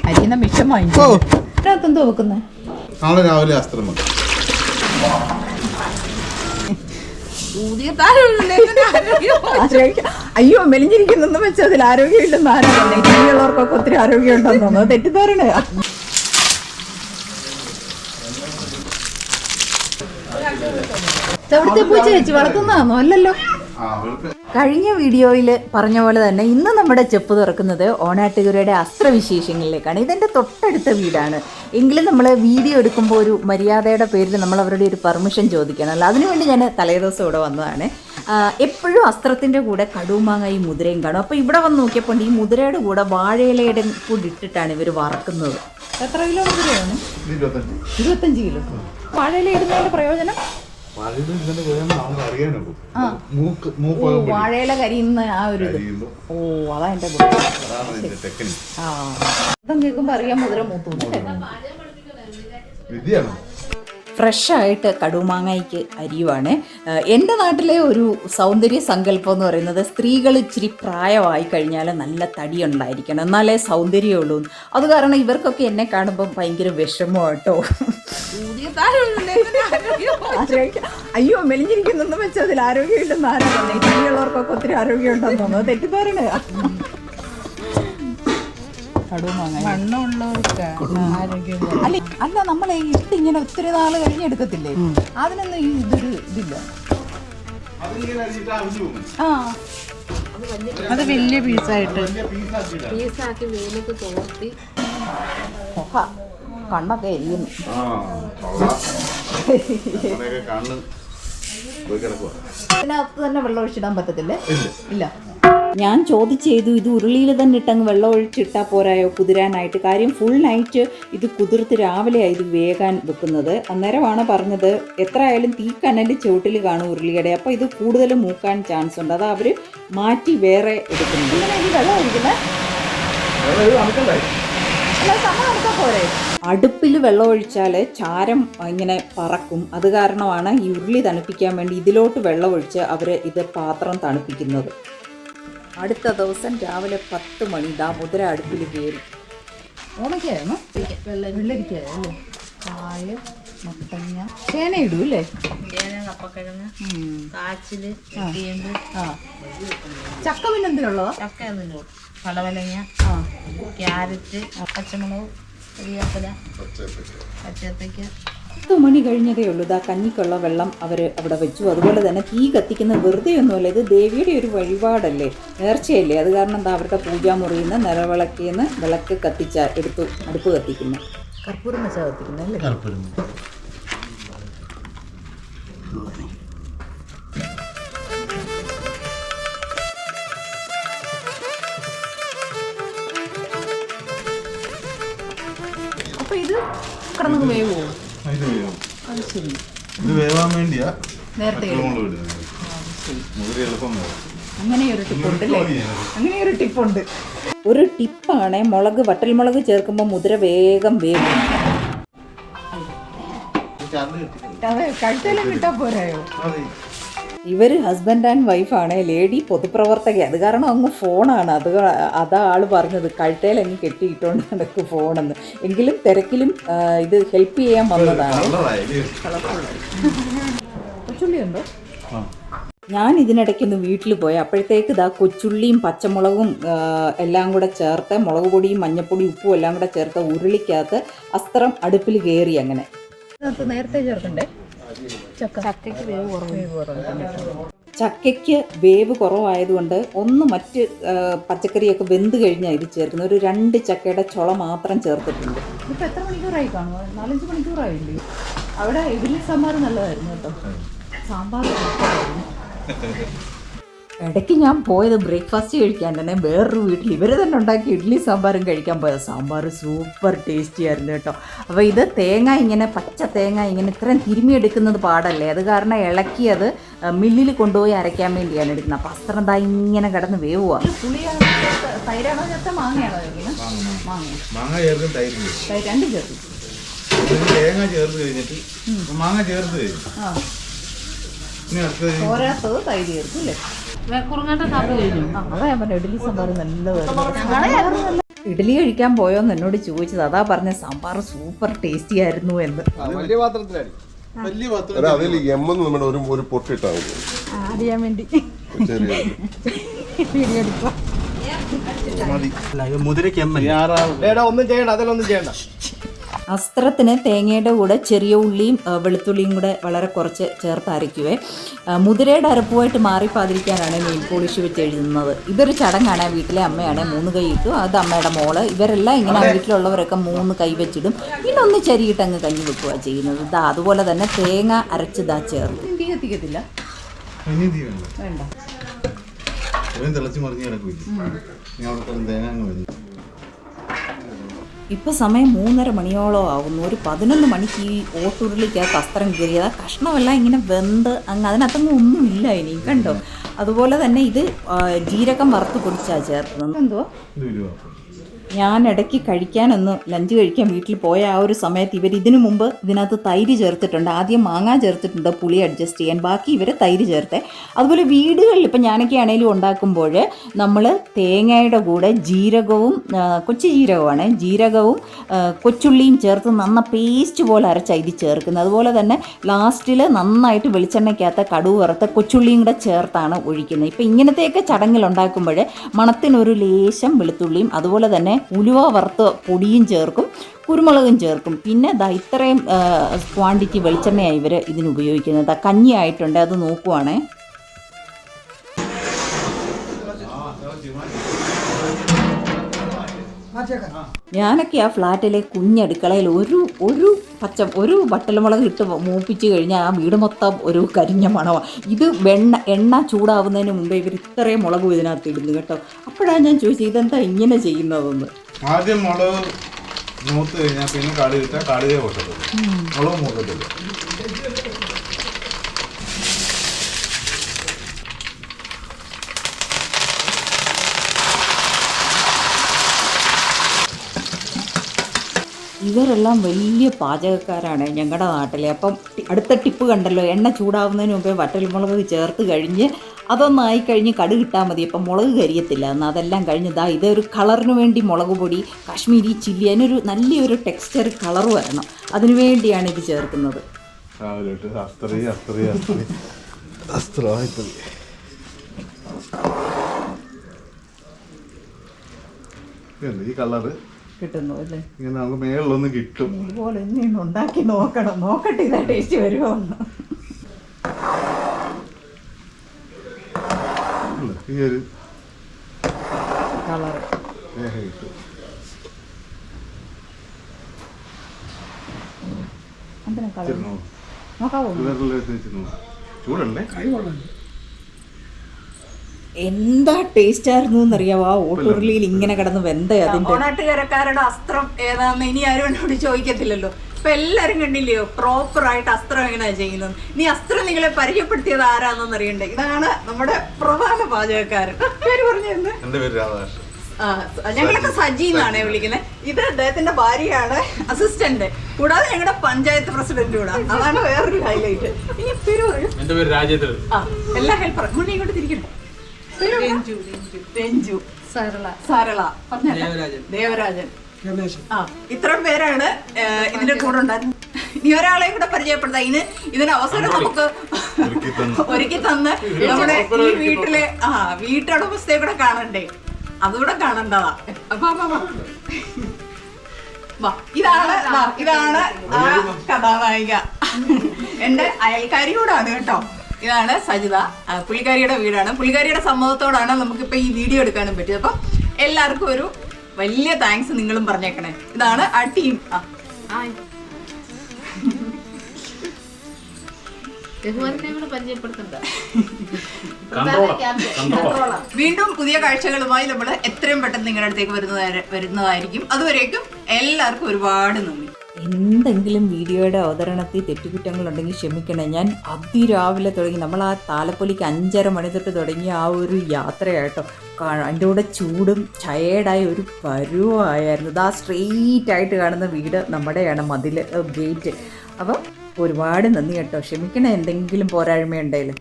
അരിയുന്ന മിഷം വാങ്ങിക്കോ. എന്തോ വെക്കുന്നേ? നാളെ രാവിലെ അസ്ത്രം വെക്കും. അയ്യോ മെലിഞ്ഞിരിക്കുന്നെന്ന് വെച്ചാൽ അതിൽ ആരോഗ്യമില്ലെന്ന് ആരാ പറഞ്ഞേ? ഇങ്ങനെയുള്ളവർക്കൊക്കെ ഒത്തിരി ആരോഗ്യം ഉണ്ടെന്ന് തോന്നുന്നു. തെറ്റിദ്ധാരണ. എവിടുത്തെ പൂച്ച ചേച്ചി വളർത്തുന്നതാണോ? അല്ലല്ലോ. കഴിഞ്ഞ വീഡിയോയിൽ പറഞ്ഞ പോലെ തന്നെ ഇന്ന് നമ്മുടെ ചെപ്പ് തുറക്കുന്നത് ഓണാട്ടുകരയുടെ അസ്ത്രവിശേഷങ്ങളിലേക്കാണ്. ഇതെൻ്റെ തൊട്ടടുത്ത വീടാണ്. എങ്കിലും നമ്മൾ വീഡിയോ എടുക്കുമ്പോൾ ഒരു മര്യാദയുടെ പേരിൽ നമ്മൾ അവരുടെ ഒരു പെർമിഷൻ ചോദിക്കണമല്ലോ. അതിനുവേണ്ടി ഞാൻ തലേദിവസം ഇവിടെ വന്നതാണ്. എപ്പോഴും അസ്ത്രത്തിൻ്റെ കൂടെ കടുമാങ്ങയും മുതിരയും കാണും. അപ്പോൾ ഇവിടെ വന്ന് നോക്കിയപ്പോൾ ഈ മുതിരയുടെ കൂടെ വാഴയിലയുടെ കൂടി ഇട്ടിട്ടാണ് ഇവർ വറക്കുന്നത്. എത്ര കിലോ മുതിരയാണ്? 25 കിലോ. വാഴയില ഇടുന്നതിൻ്റെ പ്രയോജനം വാഴയില കരിയുന്ന ആ ഒരു ഇത്. ഓ, അതാ എന്റെ കേൾക്കുമ്പോ അറിയാൻ മുതിര മൂത്തു. ഫ്രഷായിട്ട് കടുമാങ്ങയ്ക്ക് അരിയുവാണ്. എൻ്റെ നാട്ടിലെ ഒരു സൗന്ദര്യ സങ്കല്പം എന്ന് പറയുന്നത് സ്ത്രീകൾ ഇച്ചിരി പ്രായമായി കഴിഞ്ഞാൽ നല്ല തടി ഉണ്ടായിരിക്കണം, എന്നാലേ സൗന്ദര്യമുള്ളൂ. അത് കാരണം ഇവർക്കൊക്കെ എന്നെ കാണുമ്പം ഭയങ്കര വിഷമമാട്ടോ. അയ്യോ മെലിഞ്ഞിരിക്കുന്നെന്ന് വെച്ചാൽ അതിൽ ആരോഗ്യമില്ലെന്ന് ആരാ പറഞ്ഞേ? ഇങ്ങനെയുള്ളവർക്കൊക്കെ ഒത്തിരി ആരോഗ്യം ഉണ്ടെന്ന് തോന്നുന്നു. തെറ്റിദ്ധാരണ. അല്ല നമ്മളെ ഇട്ട് ഇങ്ങനെ ഒത്തിരി നാള് കഴിഞ്ഞെടുക്കത്തില്ലേ, അതിനൊന്നും ഈ ഇതൊരു ഇതില്ല. ആ, അത് വലിയ പീസായിട്ട് പീസാക്കി വെയിലത്ത് തോർത്തി കണ്ണൊക്കെ എരിയുന്നു. ഇതിനകത്ത് തന്നെ വെള്ളം ഒഴിച്ചിടാൻ പറ്റത്തില്ലേ? ഇല്ല. ഞാൻ ചോദിച്ചത് ഇത് ഉരുളിയിൽ തന്നെ ഇട്ടങ്ങ് വെള്ളം ഒഴിച്ചിട്ടാൽ പോരായോ കുതിരാനായിട്ട്? കാര്യം ഫുൾ നൈറ്റ് ഇത് കുതിർത്ത് രാവിലെയാണ് ഇത് വേകാൻ വെക്കുന്നത്. അന്നേരമാണ് പറഞ്ഞത് എത്ര ആയാലും തീ കനല് ചുവട്ടിൽ കാണും ഉരുളിയുടെ. അപ്പോൾ ഇത് കൂടുതൽ മൂക്കാൻ ചാൻസ് ഉണ്ട്. അത് അവർ മാറ്റി വേറെ എടുക്കുന്നത്. ഇങ്ങനെ ഈ വെള്ളം ഒഴിക്കുന്നത് പോരെ? അടുപ്പിൽ വെള്ളം ഒഴിച്ചാൽ ചാരം ഇങ്ങനെ പറക്കും. അത് കാരണമാണ് ഈ ഉരുളി തണുപ്പിക്കാൻ വേണ്ടി ഇതിലോട്ട് വെള്ളം ഒഴിച്ച് അവർ ഇത് പാത്രം തണുപ്പിക്കുന്നത്. അടുത്ത ദിവസം രാവിലെ 10 മണി മുതിര അടുപ്പിൽ കയറി. ഓണക്കായിരുന്നു വെള്ളരിക്കായല്ലേ? കായ, മത്തങ്ങ, ചേന ഇടൂ അല്ലേ? കപ്പക്കിഴങ്ങ്, കാച്ചില്, ചക്ക പിന്നെ എന്തിനുള്ളതാ? ചക്ക എന്തിനും പടവലങ്ങ, ക്യാരറ്റ്, പച്ചമുളക്, കരിവേപ്പില, പച്ചത്തേക്ക. 10 മണി കഴിഞ്ഞതേ ഉള്ളൂ. ഇതാ കഞ്ഞിക്കുള്ള വെള്ളം അവർ അവിടെ വെച്ചു. അതുപോലെ തന്നെ തീ കത്തിക്കുന്ന വെറുതെ ഒന്നുമല്ല, ഇത് ദേവിയുടെ ഒരു വഴിപാടല്ലേ, നേർച്ചയല്ലേ. അത് കാരണം എന്താ അവരുടെ പൂജാമുറിയിൽ നിന്ന് നിലവിളക്കിൽ നിന്ന് വിളക്ക് എടുത്തു അടുപ്പ് കത്തിക്കുന്നു. കർപ്പൂരം വെച്ചാൽ കത്തിക്കുന്നല്ലേ? അപ്പൊ ഇത് കിടന്നു വേവോ? ഇത് വേവാൻ വേണ്ടിയാ നേരത്തെ അങ്ങനെയൊരു ടിപ്പുണ്ട്. ഒരു ടിപ്പാണ് വട്ടൽമുളക് ചേർക്കുമ്പോൾ മുതിര വേഗം വേവും. കഴുത്തേലും കിട്ടാൻ പോരായോ? ഇവർ ഹസ്ബൻഡ് ആൻഡ് വൈഫാണ്. ലേഡി പൊതുപ്രവർത്തക. അത് കാരണം അങ്ങ് ഫോണാണ്. അതാ ആള് പറഞ്ഞത് കഴുത്തേൽ അങ്ങ് കെട്ടിയിട്ടോണ്ട് നടക്കും ഫോണെന്ന്. എങ്കിലും തിരക്കിലും ഇത് ഹെൽപ്പ് ചെയ്യാൻ വന്നതാണ്. കൊച്ചുള്ളിയുണ്ടോ? ഞാൻ ഇതിനിടയ്ക്കൊന്ന് വീട്ടിൽ പോയി. അപ്പോഴത്തേക്ക് ഇതാ കൊച്ചുള്ളിയും പച്ചമുളകും എല്ലാം കൂടെ ചേർത്ത്, മുളക് പൊടിയും മഞ്ഞപ്പൊടിയും ഉപ്പും എല്ലാം കൂടെ ചേർത്ത് ഉരുളിക്കകത്ത് അസ്ത്രം അടുപ്പിൽ കയറി. അങ്ങനെ നേരത്തെ ചേർക്കണ്ടേ? ചക്കയ്ക്ക് വേവ് കുറവായതുകൊണ്ട് മറ്റ് പച്ചക്കറിയൊക്കെ വെന്ത് കഴിഞ്ഞാൽ ഇത് ചേർക്കുന്നത്. ഒരു 2 ചക്കയുടെ ചുള മാത്രം ചേർത്തിട്ടുണ്ട്. ഇപ്പം എത്ര മണിക്കൂറായി കാണുമോ? 4-5 മണിക്കൂറായില്ലേ? അവിടെ ഇഡ്ഡലി സാമ്പാർ നല്ലതായിരുന്നു കേട്ടോ. സാമ്പാർ ഇടയ്ക്ക് ഞാൻ പോയത് ബ്രേക്ക്ഫാസ്റ്റ് കഴിക്കാൻ തന്നെ വേറൊരു വീട്ടിൽ ഇവർ തന്നെ ഉണ്ടാക്കി ഇഡ്ഡലി സാമ്പാറും കഴിക്കാൻ പോയത്. സാമ്പാർ സൂപ്പർ ടേസ്റ്റി ആയിരുന്നു കേട്ടോ. അപ്പോൾ ഇത് പച്ച തേങ്ങ ഇങ്ങനെ ഇത്രയും തിരുമ്മിയെടുക്കുന്നത് പാടല്ലേ. അത് കാരണം ഇളക്കി അത് മില്ലിൽ കൊണ്ടുപോയി അരയ്ക്കാൻ വേണ്ടിയാണ് എടുക്കുന്നത്. അപ്പോൾ അസ്ത്രം ദാ ഇങ്ങനെ കിടന്ന് വേവുക. തൈരാണോ ചേർത്ത മാങ്ങയാണോ ചേർക്കുന്നത്? മാങ്ങ ചേർക്കും, തൈര് രണ്ടും ചേർക്കും. തേങ്ങ ചേർത്ത് കഴിഞ്ഞിട്ട് മാങ്ങ ചേർത്ത് കഴിഞ്ഞു. പോരാത്തത് തൈര് ചേർക്കും അല്ലേ? കുറുങ്ങാട്ട കാപ്പി കഴിഞ്ഞു. അതാ ഞാൻ പറഞ്ഞ ഇഡ്ഡലി സാമ്പാർ നല്ലതായിരുന്നു. ഇഡ്ഡലി കഴിക്കാൻ പോയോന്ന് എന്നോട് ചോദിച്ചത്, അതാ പറഞ്ഞ സാമ്പാർ സൂപ്പർ ടേസ്റ്റി ആയിരുന്നു എന്ന്. വലിയ പാത്രത്തിലാണ്. വലിയ പാത്രം അതിൽ എമ്മെന്ന് നമ്മുടെ ഒരു പൊട്ടിട്ടാൽ അറിയാൻ വേണ്ടി ഒന്നും ചെയ്യണ്ട, അതിലൊന്നും ചെയ്യണ്ട. അസ്ത്രത്തിന് തേങ്ങയുടെ കൂടെ ചെറിയ ഉള്ളിയും വെളുത്തുള്ളിയും കൂടെ വളരെ കുറച്ച് ചേർത്ത് അരയ്ക്കുവേ. മുതിരയുടെ അരപ്പുമായിട്ട് മാറിപ്പാതിരിക്കാനാണ് നെയിൽ പോളിഷ് വെച്ച് എഴുതുന്നത്. ഇതൊരു ചടങ്ങാണ്. വീട്ടിലെ അമ്മയാണ് 3 കൈ ഇട്ടു, അത് അമ്മയുടെ മോള്. ഇവരെല്ലാം ഇങ്ങനെ വീട്ടിലുള്ളവരൊക്കെ 3 കൈ വെച്ചിടും. ഇതൊന്ന് ചരിയിട്ട് അങ്ങ് കഞ്ഞി വെക്കുക ചെയ്യുന്നത്. ഇതാ അതുപോലെ തന്നെ തേങ്ങ അരച്ചിതാ ചേർത്ത്. തീ കത്തിക്കത്തില്ല, വേണ്ട. തിളച്ച് മറിഞ്ഞ് കിടക്കില്ല. തേങ്ങ അങ്ങ് വരും. ഇപ്പോൾ സമയം 3:30 മണിയോളം ആവുന്നു. ഒരു 11 മണിക്ക് ഈ ഓട്ടുരുളിക്കകത്ത് അസ്ത്രം കയറിയത്. ആ കഷ്ണമെല്ലാം ഇങ്ങനെ വെന്ത് അങ്ങ് അതിനകത്തൊന്നും ഒന്നുമില്ല ഇനി, കണ്ടോ. അതുപോലെ തന്നെ ഇത് ജീരകം വറുത്ത് പൊടിച്ചാണ് ചേർക്കുന്നത്. എന്തുവാ, ഞാൻ ഇടയ്ക്ക് കഴിക്കാനൊന്ന് ലഞ്ച് കഴിക്കാൻ വീട്ടിൽ പോയ ആ ഒരു സമയത്ത് ഇവർ ഇതിനു മുമ്പ് ഇതിനകത്ത് തൈര് ചേർത്തിട്ടുണ്ട്. ആദ്യം മാങ്ങ ചേർത്തിട്ടുണ്ട് പുളി അഡ്ജസ്റ്റ് ചെയ്യാൻ, ബാക്കി ഇവർ തൈര് ചേർത്തേ. അതുപോലെ വീടുകളിൽ ഇപ്പം ഞാനൊക്കെ ആണെങ്കിലും ഉണ്ടാക്കുമ്പോൾ നമ്മൾ തേങ്ങയുടെ കൂടെ ജീരകവും, കൊച്ചു ജീരകമാണ്, ജീരകവും കൊച്ചുള്ളിയും ചേർത്ത് നന്ന പേസ്റ്റ് പോലെ അരച്ചാണ് ഇത് ചേർക്കുന്നത്. അതുപോലെ തന്നെ ലാസ്റ്റിൽ നന്നായിട്ട് വെളിച്ചെണ്ണയ്ക്കകത്ത് കടുക് വറുത്ത കൊച്ചുള്ളിയും കൂടെ ചേർത്താണ് ഒഴിക്കുന്നത്. ഇപ്പം ഇങ്ങനത്തെയൊക്കെ ചടങ്ങിലുണ്ടാക്കുമ്പോൾ മണത്തിനൊരു ലേശം വെളുത്തുള്ളിയും അതുപോലെ തന്നെ ഉലുവ വറുത്ത് പൊടിയും ചേർക്കും, കുരുമുളകും ചേർക്കും. പിന്നെ ഇത്രയും ക്വാണ്ടിറ്റി വെളിച്ചെണ്ണയാണ് ഇവർ ഇതിന് ഉപയോഗിക്കുന്നത്. കഞ്ഞി ആയിട്ടുണ്ട്, അത് നോക്കുവാണേ. ഞാനൊക്കെ ആ ഫ്ലാറ്റിലെ കുഞ്ഞടുക്കളയിൽ ഒരു വട്ടൽമുളക് ഇട്ട് മൂപ്പിച്ച് കഴിഞ്ഞാൽ ആ വീട് മൊത്തം ഒരു കരിഞ്ഞ മണമാണ്. ഇത് എണ്ണ ചൂടാവുന്നതിന് മുമ്പേ ഇവർ ഇത്രയും മുളകും ഇതിനകത്ത് ഇടുന്നു കേട്ടോ. അപ്പോഴാണ് ഞാൻ ചോദിച്ചത് ഇതെന്താ ഇങ്ങനെ ചെയ്യുന്നതെന്ന്. ആദ്യം മുളക് മൂത്ത് കഴിഞ്ഞാൽ പിന്നെ കടുക് ഇട്ടാൽ കടുകേ പൊട്ടത്തുള്ളൂ, മുളക് മൂക്കത്തില്ല. ഇവരെല്ലാം വലിയ പാചകക്കാരാണ് ഞങ്ങളുടെ നാട്ടിലെ. അപ്പം അടുത്ത ടിപ്പ് കണ്ടല്ലോ, എണ്ണ ചൂടാവുന്നതിന് മുമ്പേ വറ്റൽമുളക് ചേർത്ത് കഴിഞ്ഞ് അതൊന്നായി കഴിഞ്ഞ് കടുക് ഇട്ടാൽ മതി. അപ്പം മുളക് കരിയത്തില്ല. എന്നാൽ അതെല്ലാം കഴിഞ്ഞ് ഇതൊരു കളറിന് വേണ്ടി മുളക് പൊടി, കാശ്മീരി ചില്ലി, അതിനൊരു നല്ലൊരു ടെക്സ്ചർ കളർ വരണം, അതിനു വേണ്ടിയാണ് ഇത് ചേർക്കുന്നത്. ഈ കളറ് കിട്ടുന്നു അല്ലേ, ഇങ്ങനെ നമുക്ക് മേളിലൊന്നും കിട്ടും. ഇതുപോലെ ഇനി ഉണ്ടാക്കി നോക്കണം, നോക്കട്ടെ ഇതാ ടേസ്റ്റ് വരുമോ എന്ന്. ഈ ഒരു കളർ എന്തിനാ കളർ നോക്കാവോ? ചൂടല്ലേ? എന്താ ടേസ്റ്റ് ആയിരുന്നു എന്നറിയാവോ ആ ഓട്ടുരുളിയിൽ ഇങ്ങനെ കിടന്ന് വെന്ത. അതിന്റെ ഓണാട്ടുകാരക്കാരുടെ അസ്ത്രം ഏതാന്ന് ഇനി ആരും എന്നോട് ചോദിക്കത്തില്ലല്ലോ. ഇപ്പൊ എല്ലാരും കണ്ടില്ലയോ പ്രോപ്പർ ആയിട്ട് അസ്ത്രം എങ്ങനെയാ ചെയ്യുന്നത്. നീ അസ്ത്രം നിങ്ങളെ പരിചയപ്പെടുത്തിയത് ആരാണെന്ന് അറിയണ്ടേ. ഇതാണ് നമ്മുടെ പ്രധാന പാചകക്കാരൻ. പേര് പറഞ്ഞിരുന്നു? എന്റെ പേര് രാധാകൃഷ്ണൻ. ഞങ്ങളൊക്കെ സജി എന്നാണ് വിളിക്കുന്നത്. ഇത് അദ്ദേഹത്തിന്റെ ഭാര്യയാണ്, അസിസ്റ്റന്റ്, കൂടാതെ ഞങ്ങളുടെ പഞ്ചായത്ത് പ്രസിഡന്റ് കൂടെ. അതാണ് വേറൊരു ഹൈലൈറ്റ്. ഇനി പേര് പറയൂ. എന്റെ പേര് രാജേന്ദ്രൻ. എല്ലാ ഹെൽപ്പർ ഇങ്ങോട്ട് തിരിക്കണം. രഞ്ജു, സരള, ദേവരാജൻ. ഇത്രയും പേരാണ് ഇതിന്റെ കൂടെ ഉണ്ടായിരുന്നത്. ഇനി ഒരാളെയും കൂടെ പരിചയപ്പെടുത്താം. ഇതിന് അവസരം നമുക്ക് ഒരുക്കി തന്ന് നമ്മുടെ ഈ വീട്ടിലെ വീട്ടുടമസ്ഥയെ കൂടെ കാണണ്ടേ, അതുകൂടെ കാണണ്ടതാ. ഇതാണ് ആ കഥാനായിക, എന്റെ അയൽക്കാരി കൂടാണ് കേട്ടോ. ഇതാണ് സജിത, പുള്ളിക്കാരിയുടെ വീടാണ്. പുള്ളിക്കാരിയുടെ സമ്മതത്തോടാണ് നമുക്കിപ്പോൾ ഈ വീഡിയോ എടുക്കാനും പറ്റിയത്. അപ്പം എല്ലാവർക്കും ഒരു വലിയ താങ്ക്സ് നിങ്ങളും പറഞ്ഞേക്കണേ. ഇതാണ് ആ ടീം. വീണ്ടും പുതിയ കാഴ്ചകളുമായി നമ്മൾ എത്രയും പെട്ടെന്ന് നിങ്ങളുടെ അടുത്തേക്ക് വരുന്നതായിരിക്കും. അതുവരേക്കും എല്ലാവർക്കും ഒരുപാട് നന്ദി. എന്തെങ്കിലും വീഡിയോയുടെ അവതരണത്തിൽ തെറ്റുകുറ്റങ്ങളുണ്ടെങ്കിൽ ക്ഷമിക്കണേ. ഞാൻ അതിരാവിലെ തുടങ്ങി, നമ്മൾ ആ താലപ്പൊലിക്ക് 5:30 മണി തൊട്ട് തുടങ്ങിയ ആ ഒരു യാത്രയായിട്ടോ. അതിൻ്റെ കൂടെ ചൂടും ടയേർഡായ ഒരു പരുവായിരുന്നു. ഇതാ സ്ട്രെയിറ്റ് ആയിട്ട് കാണുന്ന വീട് നമ്മുടെയാണ്, മതിൽ ഗേറ്റ്. അപ്പം ഒരുപാട് നന്ദി കേട്ടോ. ക്ഷമിക്കണേ എന്തെങ്കിലും പോരായ്മയുണ്ടെങ്കിലും.